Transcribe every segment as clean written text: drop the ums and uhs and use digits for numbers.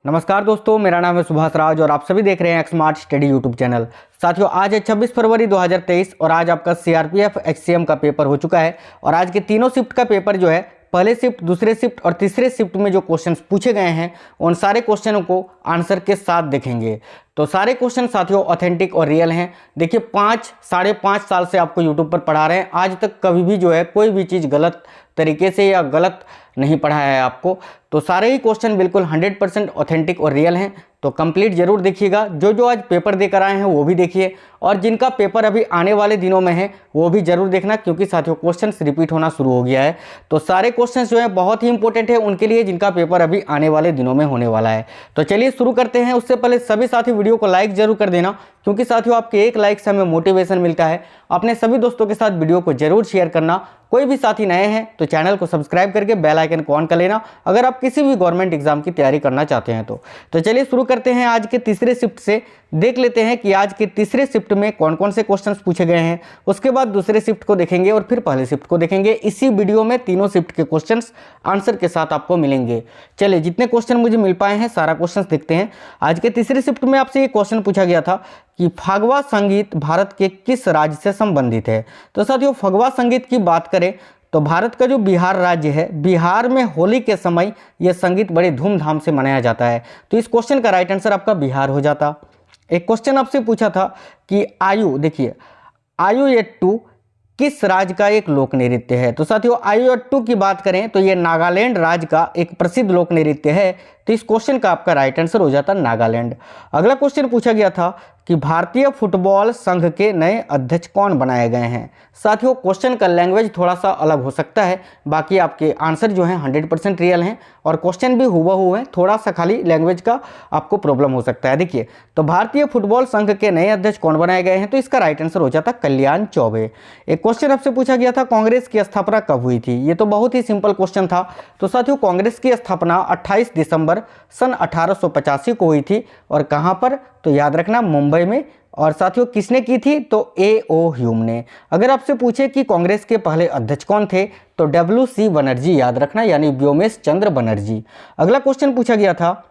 नमस्कार दोस्तों, मेरा नाम है सुभाष राज और आप सभी देख रहे हैं स्मार्ट स्टडी यूट्यूब चैनल। साथियों, आज है 26 फरवरी 2023 और आज आपका सीआरपीएफ एचसीएम का पेपर हो चुका है। और आज के तीनों शिफ्ट का पेपर जो है, पहले शिफ्ट, दूसरे शिफ्ट और तीसरे शिफ्ट में जो क्वेश्चंस पूछे गए हैं उन सारे क्वेश्चनों को आंसर के साथ देखेंगे। तो सारे क्वेश्चन साथियों ऑथेंटिक और रियल हैं। देखिए, 5-5.5 साल से आपको यूट्यूब पर पढ़ा रहे हैं, आज तक कभी भी जो है कोई भी चीज़ गलत तरीके से या गलत नहीं पढ़ाया है आपको। तो सारे ही क्वेश्चन बिल्कुल 100% ऑथेंटिक और रियल हैं। तो कंप्लीट जरूर देखिएगा। जो जो आज पेपर देकर आए हैं वो भी देखिए, और जिनका पेपर अभी आने वाले दिनों में है वो भी जरूर देखना, क्योंकि साथियों क्वेश्चंस रिपीट होना शुरू हो गया है। तो सारे क्वेश्चंस जो है बहुत ही इंपॉर्टेंट है उनके लिए जिनका पेपर अभी आने वाले दिनों में होने वाला है। तो चलिए शुरू करते हैं। उससे पहले सभी साथी वीडियो को लाइक जरूर कर देना, क्योंकि साथियों आपके एक लाइक से हमें मोटिवेशन मिलता है। अपने सभी दोस्तों के साथ वीडियो को जरूर शेयर करना। कोई भी साथी नए हैं तो चैनल को सब्सक्राइब करके बेल आइकन को ऑन कर लेना, अगर आप किसी भी गवर्नमेंट एग्जाम की तैयारी करना चाहते हैं तो चलिए शुरू करते हैं। आज के तीसरे शिफ्ट से देख लेते हैं कि आज के तीसरे शिफ्ट में कौन कौन से क्वेश्चंस पूछे गए हैं। उसके बाद दूसरे शिफ्ट को देखेंगे और फिर पहले शिफ्ट को देखेंगे। इसी वीडियो में तीनों शिफ्ट के क्वेश्चंस आंसर के साथ आपको मिलेंगे। चलिए, जितने क्वेश्चन मुझे मिल पाए हैं सारा क्वेश्चंस देखते हैं। आज के तीसरे शिफ्ट में आपसे ये क्वेश्चन पूछा गया था कि फागवा संगीत भारत के किस राज्य से संबंधित है। तो साथियों, फागवा संगीत की बात करें तो भारत का जो बिहार राज्य है, बिहार में होली के समय यह संगीत बड़े धूमधाम से मनाया जाता है। तो इस क्वेश्चन का राइट आंसर आपका बिहार हो जाता। एक क्वेश्चन आपसे पूछा था कि आयु, देखिए आयुयट्टू किस राज्य का एक लोक नृत्य है। तो साथियों, आयुयट्टू की बात करें तो ये नागालैंड राज्य का एक प्रसिद्ध लोक नृत्य है। तो इस क्वेश्चन का आपका राइट आंसर हो जाता नागालैंड। अगला क्वेश्चन पूछा गया था कि भारतीय फुटबॉल संघ के नए अध्यक्ष कौन बनाए गए हैं। साथियों, क्वेश्चन का लैंग्वेज थोड़ा सा अलग हो सकता है, बाकी आपके आंसर जो है 100% रियल हैं और क्वेश्चन भी हुबहू है, थोड़ा सा खाली लैंग्वेज का आपको प्रॉब्लम हो सकता है। देखिए, तो भारतीय फुटबॉल संघ के नए अध्यक्ष कौन बनाए गए हैं, तो इसका राइट आंसर हो जाता कल्याण चौबे। एक क्वेश्चन आपसे पूछा गया था कांग्रेस की स्थापना कब हुई थी। ये तो बहुत ही सिंपल क्वेश्चन था। तो साथियों, कांग्रेस की स्थापना 28 दिसंबर सन 1885 को हुई थी। और कहाँ पर, तो याद रखना मुंबई में। और साथियों, किसने की थी, तो ए.ओ. ह्यूम ने। अगर आपसे पूछे कि कांग्रेस के पहले अध्यक्ष कौन थे, तो W.C. बनर्जी याद रखना, यानी व्योमेश चंद्र बनर्जी। अगला क्वेश्चन पूछा गया था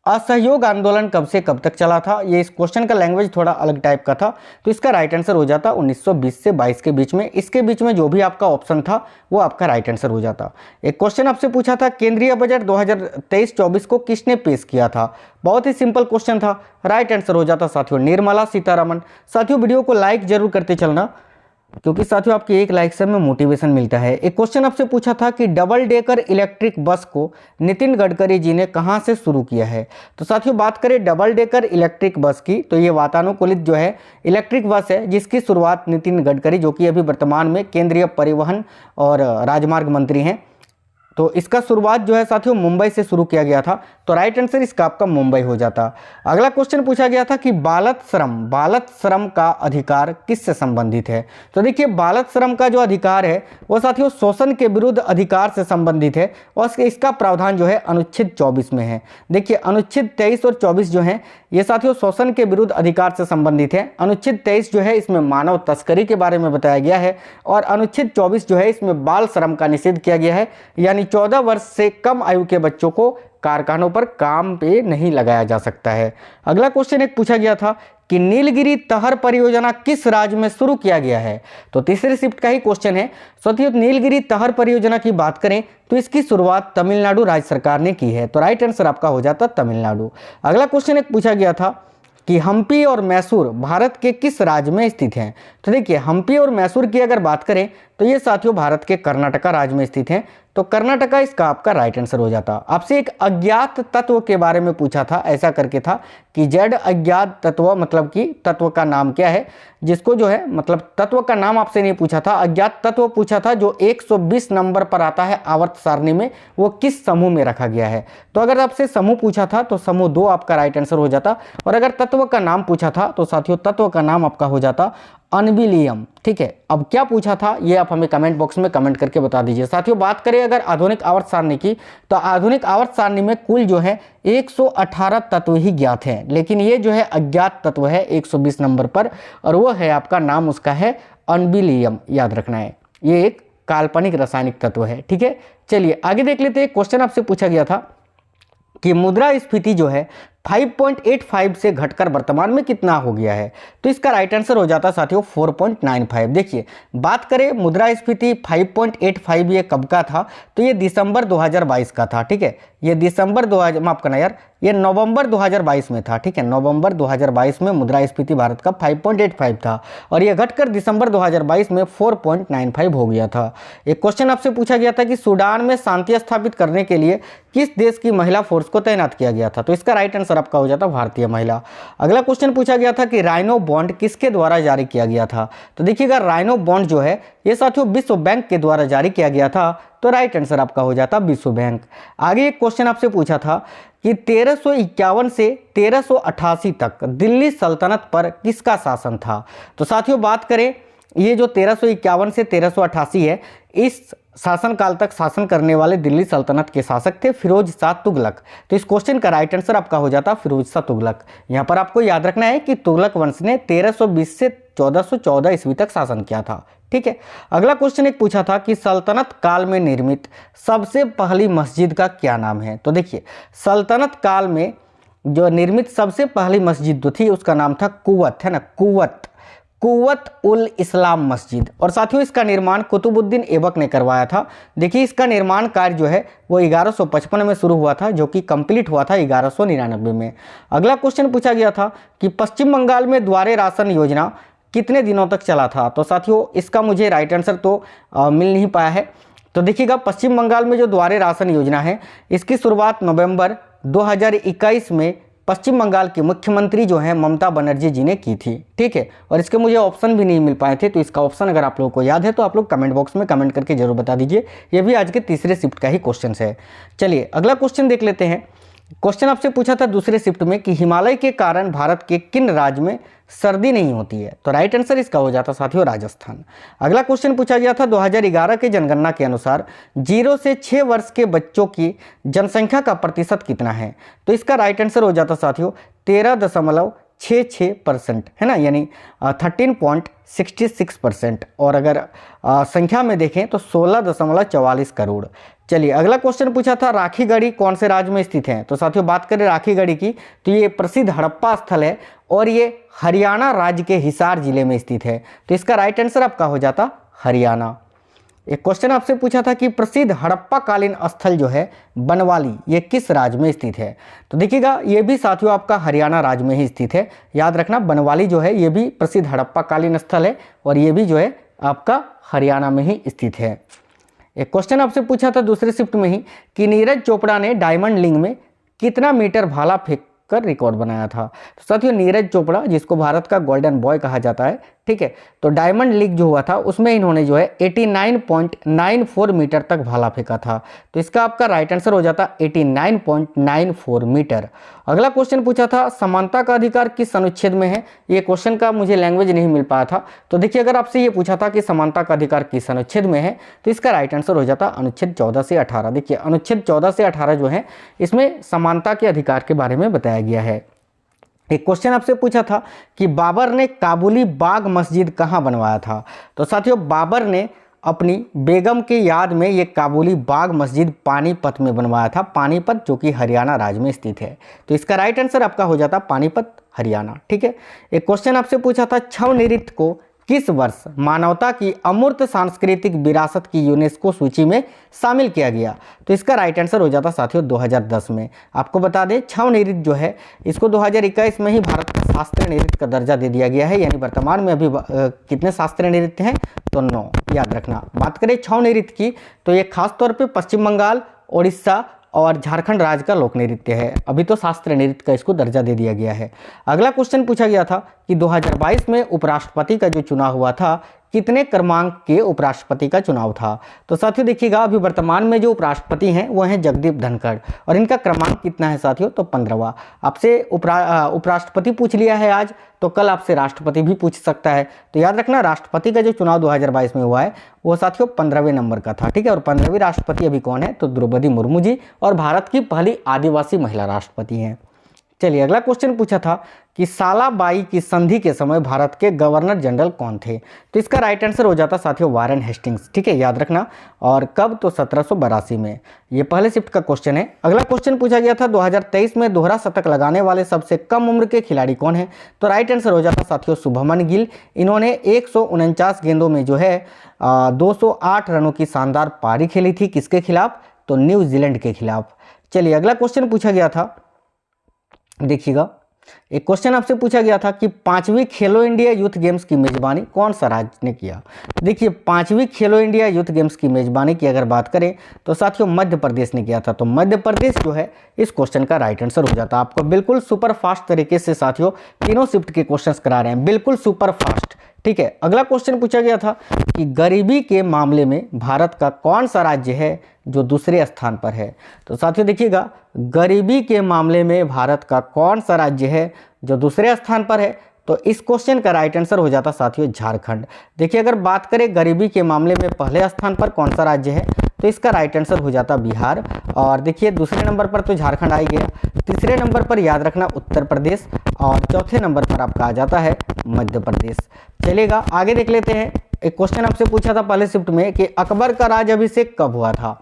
असहयोग आंदोलन कब से कब तक चला था। ये इस क्वेश्चन का लैंग्वेज थोड़ा अलग टाइप का था। तो इसका राइट आंसर हो जाता 1920 से 22 के बीच में। इसके बीच में जो भी आपका ऑप्शन था वो आपका राइट आंसर हो जाता। एक क्वेश्चन आपसे पूछा था केंद्रीय बजट 2023-24 को किसने पेश किया था। बहुत ही सिंपल क्वेश्चन था, राइट आंसर हो जाता साथियों निर्मला सीतारमण। साथियों, वीडियो को लाइक जरूर करते चलना, क्योंकि साथियों आपकी एक लाइक से हमें मोटिवेशन मिलता है। एक क्वेश्चन आपसे पूछा था कि डबल डेकर इलेक्ट्रिक बस को नितिन गडकरी जी ने कहां से शुरू किया है। तो साथियों, बात करें डबल डेकर इलेक्ट्रिक बस की, तो ये वातानुकूलित जो है इलेक्ट्रिक बस है, जिसकी शुरुआत नितिन गडकरी, जो कि अभी वर्तमान में केंद्रीय परिवहन और राजमार्ग मंत्री हैं, तो इसका शुरुआत जो है साथियों मुंबई से शुरू किया गया था। तो राइट आंसर इसका आपका मुंबई हो जाता। अगला क्वेश्चन पूछा गया था कि बालत श्रम का अधिकार किससे संबंधित है। तो देखिए, बालत श्रम का जो अधिकार है वो साथियों शोषण के विरुद्ध अधिकार से संबंधित है, और इसका प्रावधान जो है अनुच्छेद 24 में है। देखिए, अनुच्छेद 23 और 24 जो है ये साथियों शोषण के विरुद्ध अधिकार से संबंधित है। अनुच्छेद 23 जो है इसमें मानव तस्करी के बारे में बताया गया है, और अनुच्छेद 24 जो है इसमें बाल श्रम का निषेध किया गया है, यानी 14 वर्ष से कम आयु के बच्चों को कारखानों पर काम पे नहीं लगाया जा सकता है। अगला क्वेश्चन एक पूछा गया था कि नीलगिरी तहर परियोजना किस राज्य में शुरू किया गया है। तो तीसरे शिफ्ट का ही क्वेश्चन है। साथियों, नीलगिरी तहर परियोजना की बात करें तो इसकी शुरुआत तमिलनाडु राज्य सरकार ने की है। तो राइट आंसर आपका हो जाता तमिलनाडु। अगला क्वेश्चन एक पूछा गया था कि हम्पी और मैसूर भारत के किस राज्य में स्थित हैं। तो देखिए, हम्पी और मैसूर की अगर बात करें तो ये साथियों भारत के कर्नाटका राज्य में स्थित हैं। तो कर्नाटका इसका आपका राइट आंसर हो जाता। आपसे एक अज्ञात तत्व के बारे में पूछा था, ऐसा करके था कि जेड अज्ञात तत्व, मतलब कि तत्व का नाम क्या है, जिसको जो है मतलब तत्व का नाम आपसे नहीं पूछा था, अज्ञात तत्व पूछा था जो 120 नंबर पर आता है आवर्त सारणी में, वो किस समूह में रखा गया है। तो अगर आपसे समूह पूछा था तो समूह 2 आपका राइट आंसर हो जाता, और अगर तत्व का नाम पूछा था तो साथियों तत्व का नाम आपका हो जाता अनबिलियम। ठीक है, अब क्या पूछा था ये आप हमें कमेंट बॉक्स में कमेंट करके बता दीजिए। साथियों, बात करें अगर आधुनिक आवर्त सारणी की, तो आधुनिक आवर्त सारणी में कुल जो है 118 तत्व ही ज्ञात हैं, लेकिन ये जो है अज्ञात तत्व है 120 नंबर पर, और वो है आपका नाम उसका है अनबिलियम, याद रखना है। ये एक काल्पनिक रासायनिक तत्व है। ठीक है, चलिए आगे देख लेते हैं। क्वेश्चन आपसे पूछा गया था कि मुद्रास्फीति जो है 5.85 से घटकर वर्तमान में कितना हो गया है, तो इसका राइट आंसर हो जाता साथियों 4.95। देखिए बात करें मुद्रास्फीति 5.85 ये कब का था, तो ये दिसंबर 2022 का था। ठीक है, ये दिसंबर 2000 माफ करना यार, ये नवंबर 2022 में था। ठीक है, नवंबर 2022 में मुद्रास्फीति भारत का 5.85 था और ये घटकर दिसंबर 2022 में 4.95 हो गया था। एक क्वेश्चन आपसे पूछा गया था कि सूडान में शांति स्थापित करने के लिए किस देश की महिला फोर्स को तैनात किया गया था, तो इसका राइट आंसर आपका हो जाता भारतीय महिला। अगला क्वेश्चन पूछा गया था कि राइनो बॉन्ड किसके द्वारा जारी किया गया था, तो देखिएगा राइनो बॉन्ड जो है ये साथियों विश्व बैंक के द्वारा जारी किया गया था, तो राइट आंसर आपका हो जाता विश्व बैंक। आगे एक क्वेश्चन आपसे पूछा था कि 1351 से 1388 तक दिल्ली सल्तनत पर किसका शासन था, तो साथियों बात करें ये जो 1351 से 1388 है, इस शासनकाल तक शासन करने वाले दिल्ली सल्तनत के शासक थे फिरोज शाह तुगलक। तो इस क्वेश्चन का राइट आंसर आपका हो जाता फिरोज शाह तुगलक। यहाँ पर आपको याद रखना है कि तुगलक वंश ने 1320 से 1414 ईस्वी तक शासन किया था। ठीक है, अगला क्वेश्चन एक पूछा था कि सल्तनत काल में निर्मित सबसे पहली मस्जिद का क्या नाम है, तो देखिए सल्तनत काल में जो निर्मित सबसे पहली मस्जिद जो थी उसका नाम था कुव्वत, है ना, कुव्वत उल इस्लाम मस्जिद। और साथियों इसका निर्माण कुतुबुद्दीन ऐबक ने करवाया था। देखिए इसका निर्माण कार्य जो है वो 1155 में शुरू हुआ था, जो कि कंप्लीट हुआ था 1199 में। अगला क्वेश्चन पूछा गया था कि पश्चिम बंगाल में द्वारे राशन योजना कितने दिनों तक चला था, तो साथियों इसका मुझे राइट आंसर तो मिल नहीं पाया है। तो देखिएगा पश्चिम बंगाल में जो द्वारे राशन योजना है इसकी शुरुआत नवंबर 2021 में पश्चिम बंगाल के मुख्यमंत्री जो हैं ममता बनर्जी जी ने की थी। ठीक है, और इसके मुझे ऑप्शन भी नहीं मिल पाए थे, तो इसका ऑप्शन अगर आप लोगों को याद है तो आप लोग कमेंट बॉक्स में कमेंट करके जरूर बता दीजिए। ये भी आज के तीसरे शिफ्ट का ही क्वेश्चन है। चलिए अगला क्वेश्चन देख लेते हैं। क्वेश्चन आपसे पूछा था दूसरे शिफ्ट में कि हिमालय के कारण भारत के किन राज्य में सर्दी नहीं होती है, तो राइट आंसर इसका हो जाता साथियों राजस्थान। अगला क्वेश्चन पूछा गया था 2011 के जनगणना के अनुसार 0 से 6 वर्ष के बच्चों की जनसंख्या का प्रतिशत कितना है, तो इसका राइट आंसर हो जाता साथियों 13.66%, है ना, यानी 13.66%। और अगर संख्या में देखें तो 16.44 करोड़। चलिए अगला क्वेश्चन पूछा था राखी गढ़ी कौन से राज्य में स्थित है, तो साथियों बात करें राखी गढ़ी की तो ये प्रसिद्ध हड़प्पा स्थल है और ये हरियाणा राज्य के हिसार जिले में स्थित है, तो इसका राइट आंसर आपका हो जाता हरियाणा। एक क्वेश्चन आपसे पूछा था कि प्रसिद्ध हड़प्पा कालीन स्थल जो है बनवाली ये किस राज्य में स्थित है, तो देखिएगा ये भी साथियों आपका हरियाणा राज्य में ही स्थित है। याद रखना बनवाली जो है ये भी प्रसिद्ध हड़प्पा कालीन स्थल है और ये भी जो है आपका हरियाणा में ही स्थित है। एक क्वेश्चन आपसे पूछा था दूसरे शिफ्ट में ही कि नीरज चोपड़ा ने डायमंड लीग में कितना मीटर भाला फेंक कर रिकॉर्ड बनाया था, तो साथियों नीरज चोपड़ा जिसको भारत का गोल्डन बॉय कहा जाता है, ठीक है, तो डायमंड लीग जो हुआ था उसमें इन्होंने जो है 89.94 मीटर तक भाला फेंका था, तो इसका आपका राइट आंसर हो जाता 89.94 मीटर। अगला क्वेश्चन पूछा था समानता का अधिकार किस अनुच्छेद में है, ये क्वेश्चन का मुझे लैंग्वेज नहीं मिल पाया था, तो देखिए अगर आपसे ये पूछा था कि समानता का अधिकार किस अनुच्छेद में है तो इसका राइट आंसर हो जाता अनुच्छेद 14 से 18। देखिए अनुच्छेद 14 से 18 जो है इसमें समानता के अधिकार के बारे में बताया गया है। एक क्वेश्चन आपसे पूछा था कि बाबर ने काबुली बाग मस्जिद कहाँ बनवाया था, तो साथियों बाबर ने अपनी बेगम के याद में ये काबुली बाग मस्जिद पानीपत में बनवाया था, पानीपत जो कि हरियाणा राज्य में स्थित है, तो इसका राइट आंसर आपका हो जाता पानीपत हरियाणा। ठीक है, एक क्वेश्चन आपसे पूछा था छव नृत्य को किस वर्ष मानवता की अमूर्त सांस्कृतिक विरासत की यूनेस्को सूची में शामिल किया गया, तो इसका राइट आंसर हो जाता साथियों 2010 में। आपको बता दें छव नृत्य जो है इसको 2021 में ही भारत का शास्त्रीय नृत्य का दर्जा दे दिया गया है, यानी वर्तमान में अभी कितने शास्त्रीय नृत्य हैं, तो 9, याद रखना। बात करें छव नृत्य की तो ये खासतौर पर पश्चिम बंगाल, उड़ीसा और झारखंड राज्य का लोक नृत्य है, अभी तो शास्त्रीय नृत्य का इसको दर्जा दे दिया गया है। अगला क्वेश्चन पूछा गया था कि 2022 में उपराष्ट्रपति का जो चुनाव हुआ था कितने क्रमांक के उपराष्ट्रपति का चुनाव था, तो साथियों देखिएगा अभी वर्तमान में जो उपराष्ट्रपति हैं वो हैं जगदीप धनखड़ और इनका क्रमांक कितना है साथियों, तो 15वां। आपसे उपराष्ट्रपति पूछ लिया है आज, तो कल आपसे राष्ट्रपति भी पूछ सकता है, तो याद रखना राष्ट्रपति का जो चुनाव 2022 में हुआ है वो साथियों 15वें नंबर का था। ठीक है, और 15वीं राष्ट्रपति अभी कौन है, तो द्रौपदी मुर्मू जी, और भारत की पहली आदिवासी महिला राष्ट्रपति हैं। चलिए अगला क्वेश्चन पूछा था कि सालाबाई की संधि के समय भारत के गवर्नर जनरल कौन थे। तो इसका राइट आंसर हो जाता साथियों वारेन हेस्टिंग्स। ठीक है, याद रखना। और कब, तो 1782 में। ये पहले शिफ्ट का क्वेश्चन है। अगला क्वेश्चन पूछा गया था 2023 में दोहरा शतक लगाने वाले सबसे कम उम्र के खिलाड़ी कौन है। तो राइट आंसर हो जाता साथियों शुभमन गिल। इन्होंने 149 गेंदों में जो है 208 रनों की शानदार पारी खेली थी। किसके खिलाफ, तो न्यूजीलैंड के खिलाफ। चलिए अगला क्वेश्चन पूछा गया था, देखिएगा एक क्वेश्चन आपसे पूछा गया था कि 5वीं खेलो इंडिया यूथ गेम्स की मेजबानी कौन सा राज्य ने किया। देखिए 5वीं खेलो इंडिया यूथ गेम्स की मेजबानी की अगर बात करें तो साथियों मध्य प्रदेश ने किया था। तो मध्य प्रदेश जो है इस क्वेश्चन का राइट आंसर हो जाता। आपको बिल्कुल सुपर फास्ट तरीके से साथियों तीनों शिफ्ट के क्वेश्चंस करा रहे हैं, बिल्कुल सुपर फास्ट। ठीक है, अगला क्वेश्चन पूछा गया था कि गरीबी के मामले में भारत का कौन सा राज्य है जो दूसरे स्थान पर है। तो साथियों देखिएगा, गरीबी के मामले में भारत का कौन सा राज्य है जो दूसरे स्थान पर है। तो इस क्वेश्चन का राइट आंसर हो जाता साथियों झारखंड। देखिए अगर बात करें गरीबी के मामले में पहले स्थान पर कौन सा राज्य है, तो इसका राइट आंसर हो जाता बिहार। और देखिए दूसरे नंबर पर तो झारखंड आ ही गया, तीसरे नंबर पर याद रखना उत्तर प्रदेश, और चौथे नंबर पर आपका आ जाता है मध्य प्रदेश। चलेगा आगे देख लेते हैं। एक क्वेश्चन आपसे पूछा था पहले शिफ्ट में कि अकबर का राज्याभिषेक कब हुआ था।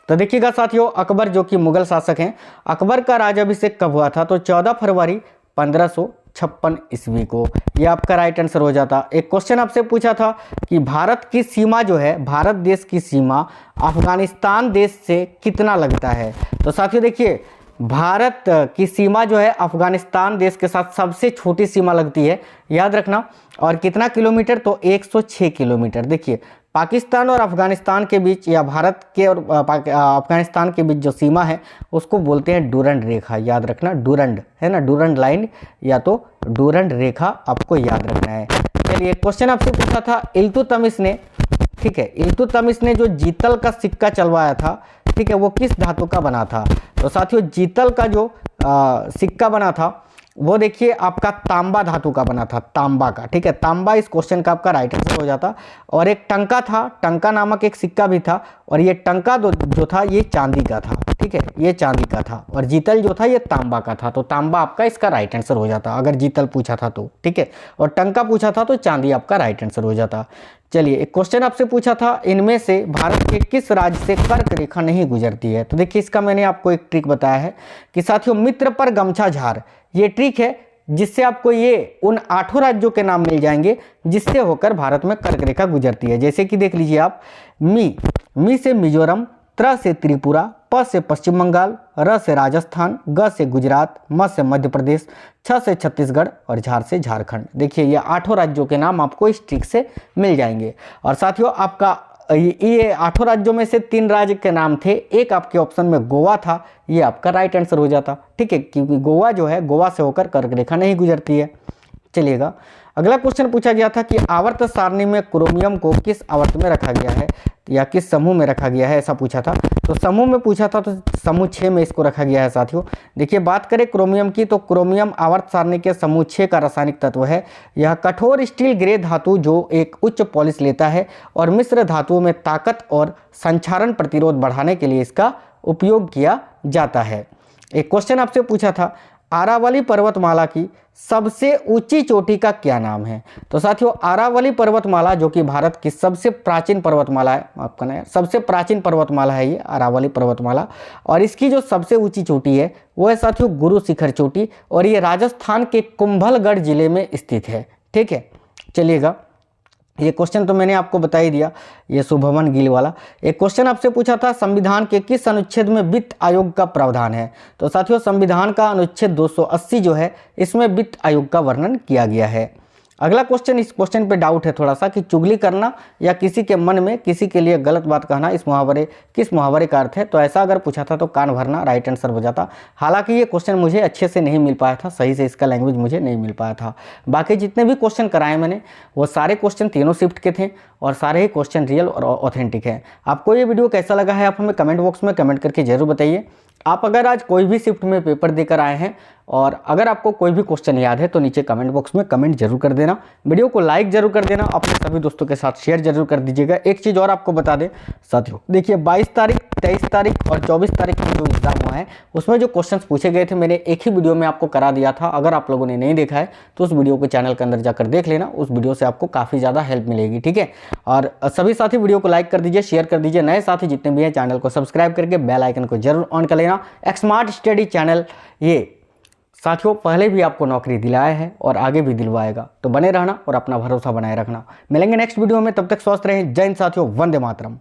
तो देखिएगा साथियों, अकबर जो कि मुगल शासक हैं, अकबर का राज्याभिषेक कब हुआ था। तो 14 फरवरी 1556 ईस्वी को। यह आपका राइट आंसर हो जाता। एक क्वेश्चन आपसे पूछा था कि भारत की सीमा जो है, भारत देश की सीमा अफगानिस्तान देश से कितना लगता है। तो साथियों देखिए, भारत की सीमा जो है अफगानिस्तान देश के साथ सबसे छोटी सीमा लगती है, याद रखना। और कितना किलोमीटर, तो 106 किलोमीटर। देखिए पाकिस्तान और अफगानिस्तान के बीच, या भारत के और अफगानिस्तान के बीच जो सीमा है उसको बोलते हैं डूरंड रेखा। याद रखना, डूरंड है ना, डूरंड लाइन या तो डूरंड रेखा, आपको याद रखना है। चलिए क्वेश्चन आपसे पूछा था इल्तुतमिश ने, ठीक है, इल्तुतमिश ने जो जीतल का सिक्का चलवाया था, ठीक है, वो किस धातु का बना था। तो साथियों जीतल का जो सिक्का बना था वो देखिए आपका तांबा धातु का बना था, तांबा का। ठीक है, तांबा इस क्वेश्चन का आपका राइट आंसर हो जाता। और एक टंका था, टंका नामक एक सिक्का भी था, और ये टंका जो था ये चांदी का था। ठीक है, ये चांदी का था, और जीतल जो था ये तांबा का था। तो तांबा आपका इसका राइट आंसर हो जाता अगर जीतल पूछा था तो। ठीक है, और टंका पूछा था तो चांदी आपका राइट आंसर हो जाता। चलिए एक क्वेश्चन आपसे पूछा था इनमें से भारत के किस राज्य से कर्क रेखा नहीं गुजरती है। तो देखिए इसका मैंने आपको एक ट्रिक बताया है कि साथियों मित्र पर गमछा झार, ये ट्रिक है जिससे आपको ये उन 8 राज्यों के नाम मिल जाएंगे जिससे होकर भारत में कर्क रेखा गुजरती है। जैसे कि देख लीजिए आप, मी से मिजोरम, त्र से त्रिपुरा, प से पश्चिम बंगाल, र से राजस्थान, ग से गुजरात, म से मध्य प्रदेश, छ से छत्तीसगढ़ और झार से झारखंड। देखिए ये 8 राज्यों के नाम आपको इस ट्रिक से मिल जाएंगे। और साथियों आपका ये 8 राज्यों में से 3 राज्य के नाम थे, एक आपके ऑप्शन में गोवा था, ये आपका राइट आंसर हो जाता। ठीक है, क्योंकि गोवा जो है, गोवा से होकर कर्क रेखा नहीं गुजरती है। चलिएगा अगला क्वेश्चन पूछा गया था कि आवर्त सारणी में क्रोमियम को किस आवर्त में रखा गया है या किस समूह में रखा गया है, ऐसा पूछा था। तो समूह में पूछा था तो समूह 6 में इसको रखा गया है साथियों। देखिए बात करें क्रोमियम की, तो क्रोमियम आवर्त सारणी के समूह 6 का रासायनिक तत्व है। यह कठोर स्टील ग्रे धातु जो एक उच्च पॉलिश लेता है और मिश्र धातुओं में ताकत और संक्षारण प्रतिरोध बढ़ाने के लिए इसका उपयोग किया जाता है। एक क्वेश्चन आपसे पूछा था आरावली पर्वतमाला की सबसे ऊंची चोटी का क्या नाम है। तो साथियों आरावली पर्वतमाला जो कि भारत की सबसे प्राचीन पर्वतमाला है, आपका ना सबसे प्राचीन पर्वतमाला है ये आरावली पर्वतमाला, और इसकी जो सबसे ऊंची चोटी है वो है साथियों गुरु शिखर चोटी, और ये राजस्थान के कुंभलगढ़ जिले में स्थित है। ठीक है, चलिएगा ये क्वेश्चन तो मैंने आपको बता ही दिया, ये शुभमन गिल वाला। एक क्वेश्चन आपसे पूछा था संविधान के किस अनुच्छेद में वित्त आयोग का प्रावधान है। तो साथियों संविधान का अनुच्छेद 280 जो है इसमें वित्त आयोग का वर्णन किया गया है। अगला क्वेश्चन, इस क्वेश्चन पे डाउट है थोड़ा सा कि चुगली करना या किसी के मन में किसी के लिए गलत बात कहना इस मुहावरे किस मुहावरे का अर्थ है। तो ऐसा अगर पूछा था तो कान भरना राइट आंसर हो जाता। हालांकि ये क्वेश्चन मुझे अच्छे से नहीं मिल पाया था, सही से इसका लैंग्वेज मुझे नहीं मिल पाया था। बाकी जितने भी क्वेश्चन कराए मैंने वो सारे क्वेश्चन तीनों शिफ्ट के थे और सारे ही क्वेश्चन रियल और ऑथेंटिक है। आपको ये वीडियो कैसा लगा है आप हमें कमेंट बॉक्स में कमेंट करके जरूर बताइए। आप अगर आज कोई भी शिफ्ट में पेपर देकर आए हैं और अगर आपको कोई भी क्वेश्चन याद है तो नीचे कमेंट बॉक्स में कमेंट जरूर कर देना, वीडियो को लाइक जरूर कर देना, अपने सभी दोस्तों के साथ शेयर जरूर कर दीजिएगा। एक चीज़ और आपको बता दें साथियों, देखिए 22 तारीख 23 तारीख और 24 तारीख को जो एग्ज़ाम हुआ है उसमें जो क्वेश्चंस पूछे गए थे मैंने एक ही वीडियो में आपको करा दिया था। अगर आप लोगों ने नहीं देखा है तो उस वीडियो को चैनल के अंदर जाकर देख लेना, उस वीडियो से आपको काफ़ी ज़्यादा हेल्प मिलेगी, ठीक है। और सभी साथी वीडियो को लाइक कर दीजिए, शेयर कर दीजिए, नए साथी जितने भी हैं चैनल को सब्सक्राइब करके बेल आइकन को जरूर ऑन कर लेना। स्मार्ट स्टडी चैनल ये साथियों पहले भी आपको नौकरी दिलाया है और आगे भी दिलवाएगा, तो बने रहना और अपना भरोसा बनाए रखना। मिलेंगे नेक्स्ट वीडियो में, तब तक स्वस्थ रहें। जय हिंद साथियों, वंदे मातरम।